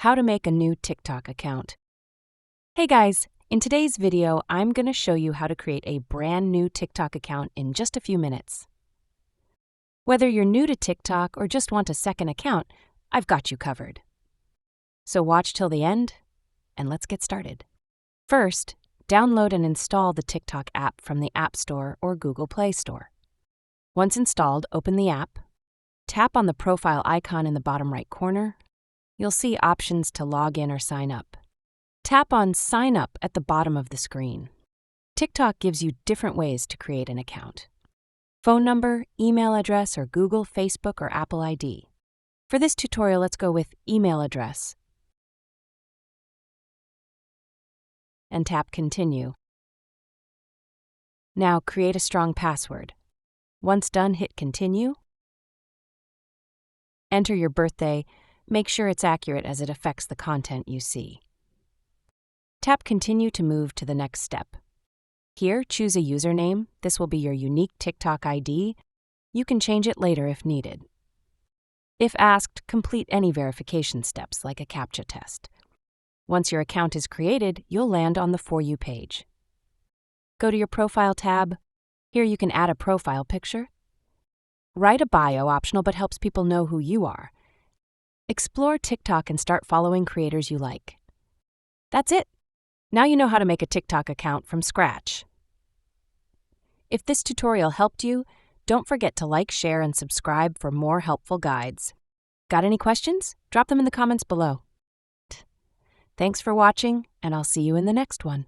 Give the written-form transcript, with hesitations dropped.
How to make a new TikTok account. Hey guys, in today's video, I'm going to show you how to create a brand new TikTok account in just a few minutes. Whether you're new to TikTok or just want a second account, I've got you covered. So watch till the end, and let's get started. First, download and install the TikTok app from the App Store or Google Play Store. Once installed, open the app, tap on the profile icon in the bottom right corner. You'll see options to log in or sign up. Tap on Sign Up at the bottom of the screen. TikTok gives you different ways to create an account: phone number, email address, or Google, Facebook, or Apple ID. For this tutorial, let's go with email address and tap Continue. Now create a strong password. Once done, hit Continue. Enter your birthday. Make sure it's accurate as it affects the content you see. Tap Continue to move to the next step. Here, choose a username. This will be your unique TikTok ID. You can change it later if needed. If asked, complete any verification steps like a CAPTCHA test. Once your account is created, you'll land on the For You page. Go to your Profile tab. Here you can add a profile picture. Write a bio, optional but helps people know who you are. Explore TikTok and start following creators you like. That's it. Now you know how to make a TikTok account from scratch. If this tutorial helped you, don't forget to like, share, and subscribe for more helpful guides. Got any questions? Drop them in the comments below. Thanks for watching, and I'll see you in the next one.